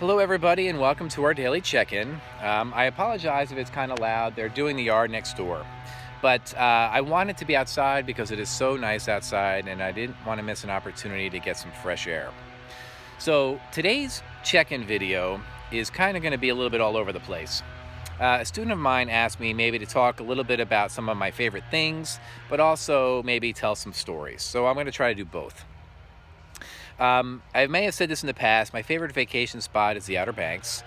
Hello everybody and welcome to our daily check-in. I apologize if it's kind of loud. They're doing the yard next door. But I wanted to be outside because it is so nice outside and I didn't want to miss an opportunity to get some fresh air. So today's check-in video is kind of going to be a little bit all over the place. A student of mine asked me maybe to talk a little bit about some of my favorite things, but also maybe tell some stories. So I'm going to try to do both. I may have said this in the past. My favorite vacation spot is the Outer Banks.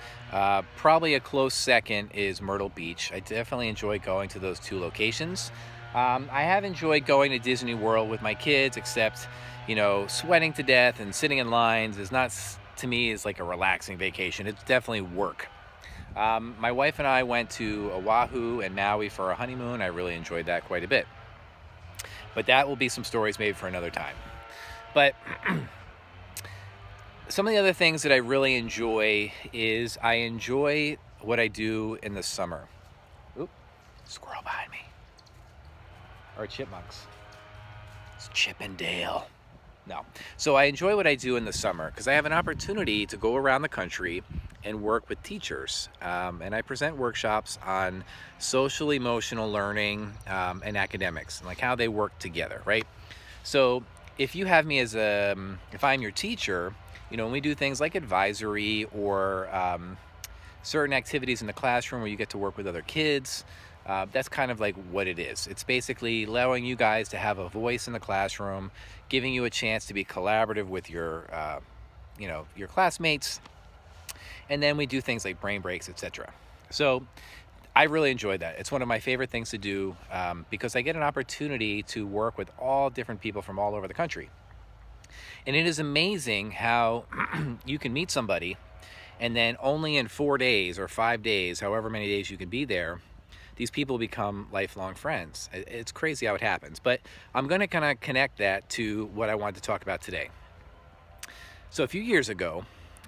Probably a close second is Myrtle Beach. I definitely enjoy going to those two locations. I have enjoyed going to Disney World with my kids, except, sweating to death and sitting in lines is not, to me, is like a relaxing vacation. It's definitely work. My wife and I went to Oahu and Maui for our honeymoon. I really enjoyed that quite a bit. But that will be some stories maybe for another time. But some of the other things that I really enjoy is I enjoy what I do in the summer. Oop, squirrel behind me. Or chipmunks. It's Chip and Dale. No. So I enjoy what I do in the summer because I have an opportunity to go around the country and work with teachers. And I present workshops on social emotional learning and academics, and like how they work together, right? So if you have me if I'm your teacher, when we do things like advisory or certain activities in the classroom where you get to work with other kids, that's kind of like what it is. It's basically allowing you guys to have a voice in the classroom, giving you a chance to be collaborative with your classmates, and then we do things like brain breaks, etc. So I really enjoy that. It's one of my favorite things to do because I get an opportunity to work with all different people from all over the country. And it is amazing how you can meet somebody and then only in 4 days or 5 days, however many days you can be there, these people become lifelong friends. It's crazy how it happens. But I'm going to kind of connect that to what I wanted to talk about today. So a few years ago,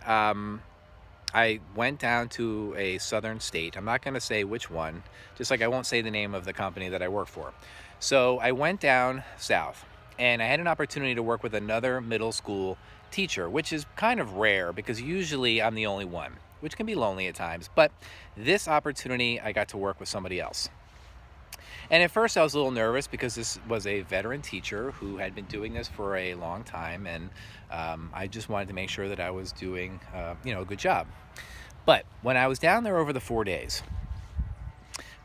I went down to a southern state. I'm not going to say which one, just like I won't say the name of the company that I work for. So I went down south and I had an opportunity to work with another middle school teacher, which is kind of rare because usually I'm the only one, which can be lonely at times. But this opportunity, I got to work with somebody else. And at first I was a little nervous because this was a veteran teacher who had been doing this for a long time. And I just wanted to make sure that I was doing, a good job. But when I was down there over the 4 days,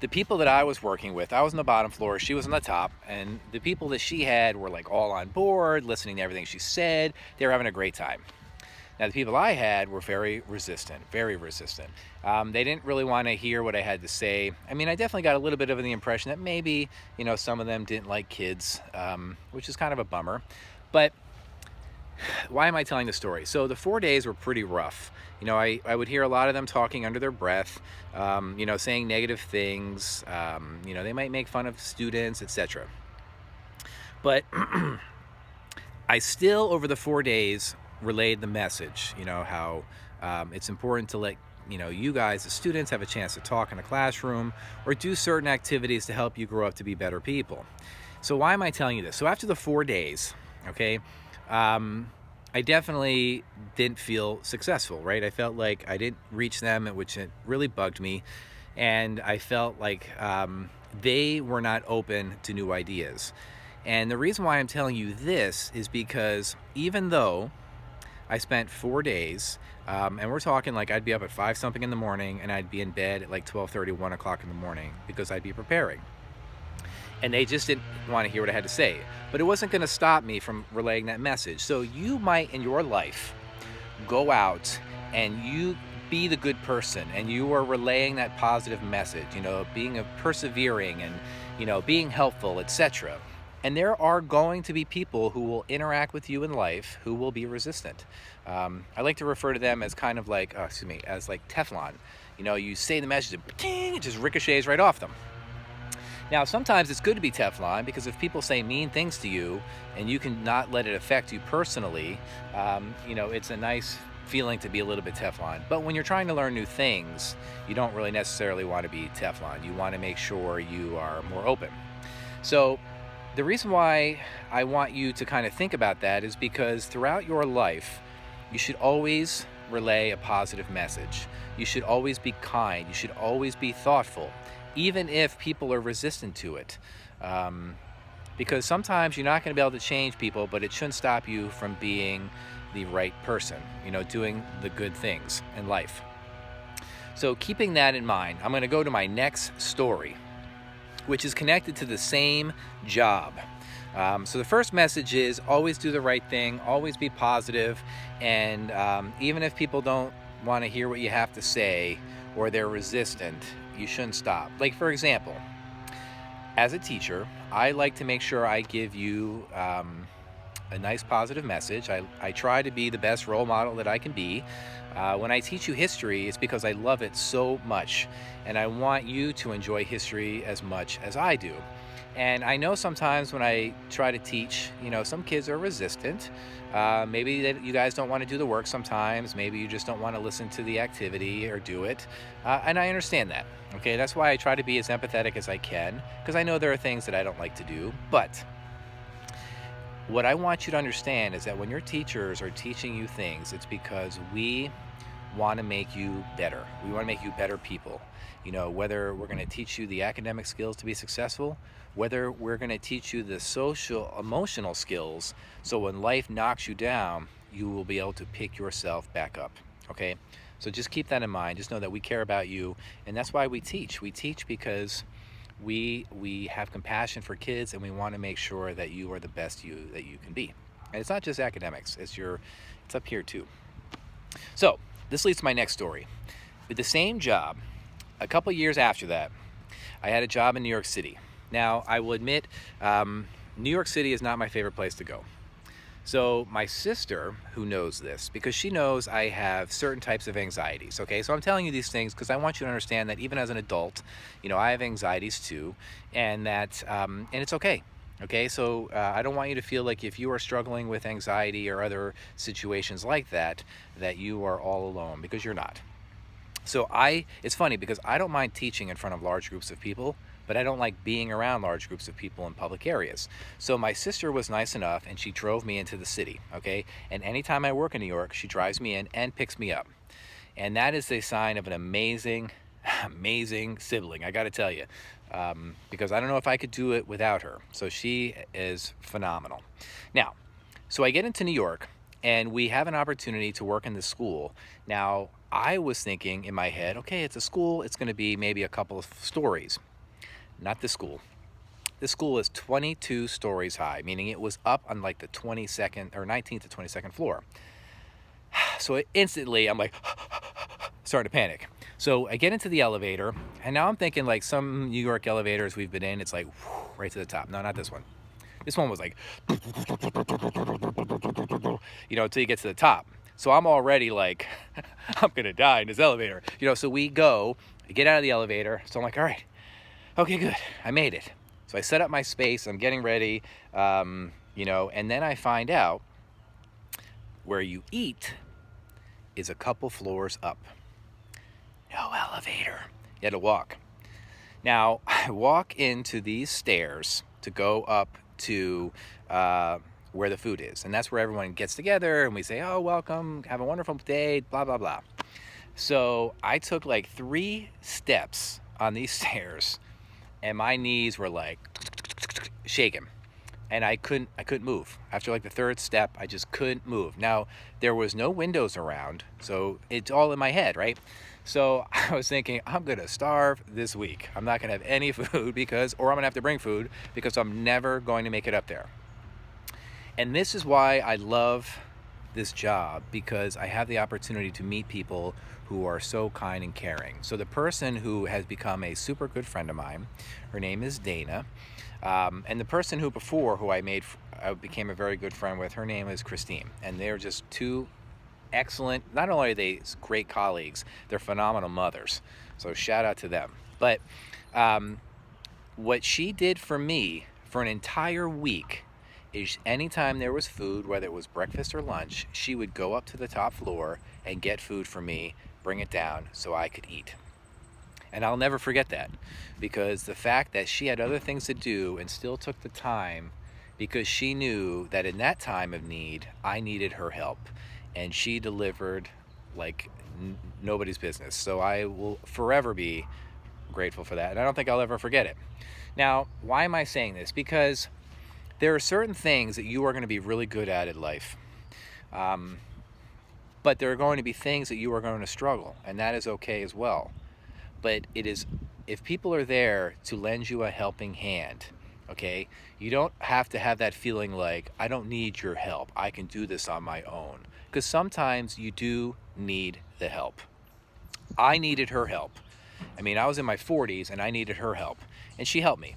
the people that I was working with, I was on the bottom floor, she was on the top, and the people that she had were like all on board, listening to everything she said. They were having a great time. Now, the people I had were very resistant. They didn't really want to hear what I had to say. I mean, I definitely got a little bit of the impression that maybe, some of them didn't like kids, which is kind of a bummer. But why am I telling the story? So the 4 days were pretty rough. I would hear a lot of them talking under their breath, saying negative things. They might make fun of students, etc. But I still, over the 4 days, relayed the message, how it's important to let you guys, the students, have a chance to talk in the classroom or do certain activities to help you grow up to be better people. So why am I telling you this? So after the 4 days, okay, I definitely didn't feel successful, right? I felt like I didn't reach them, which it really bugged me. And I felt like they were not open to new ideas. And the reason why I'm telling you this is because even though I spent 4 days, and we're talking like I'd be up at 5 something in the morning and I'd be in bed at like 12:30, 1 o'clock in the morning because I'd be preparing. And they just didn't want to hear what I had to say. But it wasn't going to stop me from relaying that message. So you might in your life go out and you be the good person and you are relaying that positive message, being a persevering and, being helpful, etc. And there are going to be people who will interact with you in life who will be resistant. I like to refer to them as kind of like, as like Teflon. You say the message and it just ricochets right off them. Now, sometimes it's good to be Teflon because if people say mean things to you and you can not let it affect you personally, it's a nice feeling to be a little bit Teflon. But when you're trying to learn new things, you don't really necessarily want to be Teflon. You want to make sure you are more open. So the reason why I want you to kind of think about that is because throughout your life, you should always relay a positive message. You should always be kind. You should always be thoughtful, even if people are resistant to it. Because sometimes you're not going to be able to change people, but it shouldn't stop you from being the right person, doing the good things in life. So keeping that in mind, I'm going to go to my next story, which is connected to the same job. So the first message is always do the right thing, always be positive, and even if people don't want to hear what you have to say or they're resistant, you shouldn't stop. Like, for example, as a teacher, I like to make sure I give you a nice positive message. I try to be the best role model that I can be. When I teach you history, it's because I love it so much, and I want you to enjoy history as much as I do. And I know sometimes when I try to teach, some kids are resistant. Maybe you guys don't want to do the work sometimes. Maybe you just don't want to listen to the activity or do it. And I understand that. Okay, that's why I try to be as empathetic as I can, because I know there are things that I don't like to do. But what I want you to understand is that when your teachers are teaching you things, it's because we want to make you better. We want to make you better people. Whether we're going to teach you the academic skills to be successful, whether we're going to teach you the social, emotional skills, so when life knocks you down, you will be able to pick yourself back up. Okay? So just keep that in mind. Just know that we care about you, and that's why we teach. We teach because we have compassion for kids, and we want to make sure that you are the best you that you can be. And it's not just academics. It's up here too. So this leads to my next story. With the same job, a couple years after that, I had a job in New York City. Now, I will admit, New York City is not my favorite place to go. So my sister, who knows this, because she knows I have certain types of anxieties, okay? So I'm telling you these things because I want you to understand that even as an adult, I have anxieties too, and that, and it's okay. Okay, so I don't want you to feel like if you are struggling with anxiety or other situations like that, that you are all alone, because you're not. So it's funny because I don't mind teaching in front of large groups of people, but I don't like being around large groups of people in public areas. So my sister was nice enough, and she drove me into the city, okay? And anytime I work in New York, she drives me in and picks me up. And that is a sign of an amazing, amazing sibling, I gotta tell you. Because I don't know if I could do it without her. So she is phenomenal. Now, so I get into New York, and we have an opportunity to work in the school. Now, I was thinking in my head, okay, it's a school, it's gonna be maybe a couple of stories. Not this school. This school is 22 stories high, meaning it was up on like the 22nd or 19th to 22nd floor. So instantly I'm like, starting to panic. So I get into the elevator, and now I'm thinking like some New York elevators we've been in, it's like right to the top. No, not this one. This one was like, until you get to the top. So I'm already like, I'm gonna die in this elevator. So we get out of the elevator. So I'm like, all right, okay, good, I made it. So I set up my space, I'm getting ready, and then I find out where you eat is a couple floors up. No elevator. You had to walk. Now, I walk into these stairs to go up to where the food is. And that's where everyone gets together, and we say, oh, welcome, have a wonderful day, blah, blah, blah. So I took like 3 steps on these stairs, and my knees were like shaking, and I couldn't move. After like the 3rd step, I just couldn't move. Now, there was no windows around, so it's all in my head, right? So I was thinking, I'm gonna starve this week. I'm not gonna have any food or I'm gonna have to bring food because I'm never going to make it up there. And this is why I love this job, because I have the opportunity to meet people who are so kind and caring. So the person who has become a super good friend of mine, her name is Dana, and the person who I became a very good friend with, her name is Christine, and they're just 2 excellent, not only are they great colleagues, they're phenomenal mothers. So shout out to them. But what she did for me for an entire week is anytime there was food, whether it was breakfast or lunch, she would go up to the top floor and get food for me, bring it down so I could eat. And I'll never forget that, because the fact that she had other things to do and still took the time, because she knew that in that time of need, I needed her help. And she delivered like nobody's business. So I will forever be grateful for that, and I don't think I'll ever forget it. Now, why am I saying this? Because there are certain things that you are going to be really good at in life. Um, but there are going to be things that you are going to struggle, and that is okay as well. But it is, if people are there to lend you a helping hand, okay, you don't have to have that feeling like, I don't need your help, I can do this on my own. Because sometimes you do need the help. I needed her help. I mean, I was in my 40s and I needed her help, and she helped me.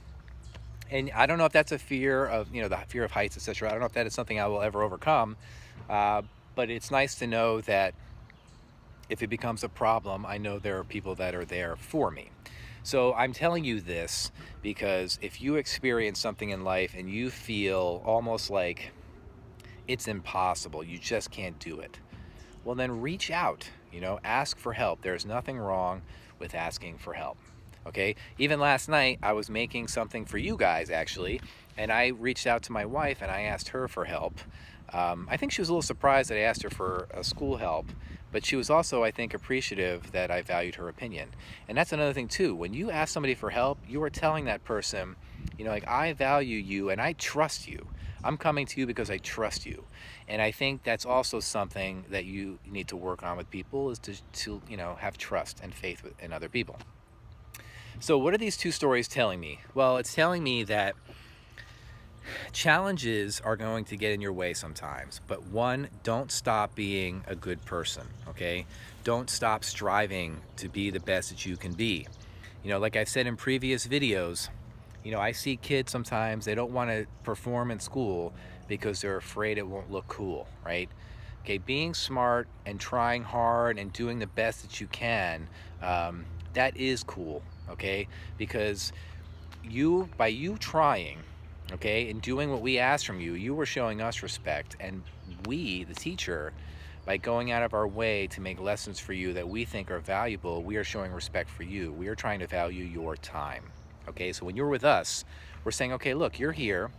And I don't know if that's a fear of, the fear of heights, etc. I don't know if that is something I will ever overcome. Uh, but it's nice to know that if it becomes a problem, I know there are people that are there for me. So I'm telling you this because if you experience something in life and you feel almost like it's impossible, you just can't do it, well, then reach out, ask for help. There's nothing wrong with asking for help. Okay, even last night I was making something for you guys actually, and I reached out to my wife and I asked her for help. I think she was a little surprised that I asked her for a school help, but she was also, I think, appreciative that I valued her opinion. And that's another thing too. When you ask somebody for help, you are telling that person, like, I value you and I trust you. I'm coming to you because I trust you. And I think that's also something that you need to work on with people, is to have trust and faith in other people. So what are these two stories telling me? Well, it's telling me that challenges are going to get in your way sometimes, but one, don't stop being a good person, okay? Don't stop striving to be the best that you can be. Like I've said in previous videos, I see kids sometimes, they don't want to perform in school because they're afraid it won't look cool, right? Okay, being smart and trying hard and doing the best that you can, that is cool, okay? Because by you trying, okay, and doing what we ask from you, you were showing us respect. And we, the teacher, by going out of our way to make lessons for you that we think are valuable, we are showing respect for you. We are trying to value your time. Okay, so when you're with us, we're saying, okay, look, you're here.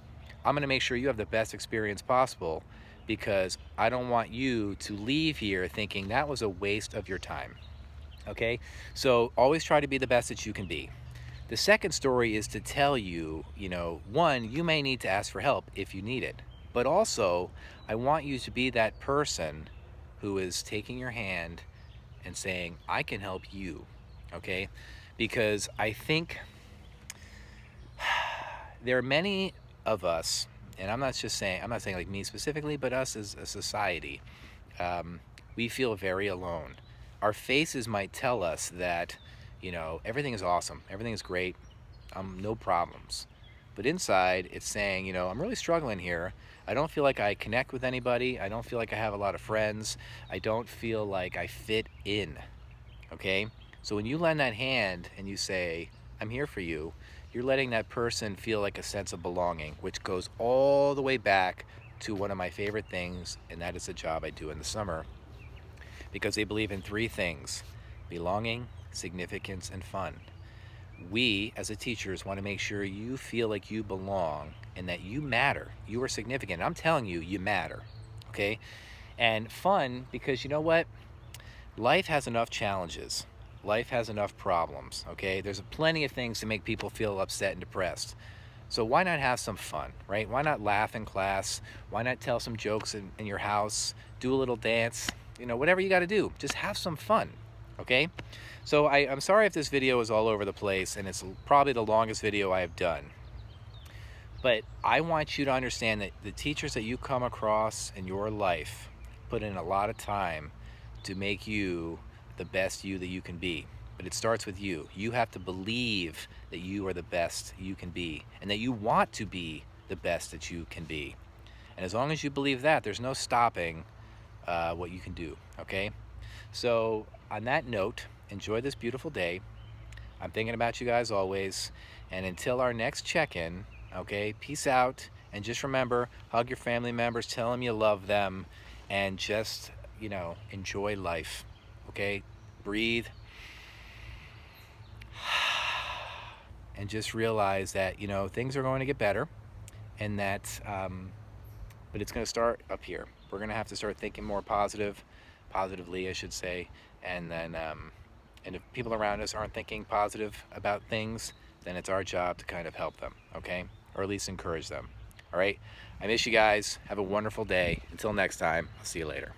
I'm going to make sure you have the best experience possible, because I don't want you to leave here thinking that was a waste of your time. Okay, so always try to be the best that you can be. The second story is to tell you, one, you may need to ask for help if you need it, but also I want you to be that person who is taking your hand and saying, I can help you, okay? Because I think there are many of us, and I'm not saying like me specifically, but us as a society, we feel very alone. Our faces might tell us that, everything is awesome, everything is great, no problems. But inside, it's saying, I'm really struggling here. I don't feel like I connect with anybody. I don't feel like I have a lot of friends. I don't feel like I fit in, okay? So when you lend that hand and you say, I'm here for you, you're letting that person feel like a sense of belonging, which goes all the way back to one of my favorite things, and that is the job I do in the summer, because they believe in three things: belonging, significance, and fun. We, as a teachers, want to make sure you feel like you belong and that you matter. You are significant. I'm telling you, you matter, okay? And fun, because you know what? Life has enough challenges. Life has enough problems, okay? There's plenty of things to make people feel upset and depressed. So why not have some fun, right? Why not laugh in class? Why not tell some jokes in your house? Do a little dance? Whatever you got to do. Just have some fun, okay? So I'm sorry if this video is all over the place, and it's probably the longest video I have done. But I want you to understand that the teachers that you come across in your life put in a lot of time to make you the best you that you can be. But it starts with you. You have to believe that you are the best you can be, and that you want to be the best that you can be. And as long as you believe that, there's no stopping what you can do, okay? So on that note, enjoy this beautiful day. I'm thinking about you guys always. And until our next check-in, okay, peace out. And just remember, hug your family members, tell them you love them, and just, enjoy life, okay? Breathe. And just realize that, things are going to get better, and that, but it's going to start up here. We're going to have to start thinking more positive. positively, I should say. And then, and if people around us aren't thinking positive about things, then it's our job to kind of help them, okay? Or at least encourage them. All right? I miss you guys. Have a wonderful day. Until next time, I'll see you later.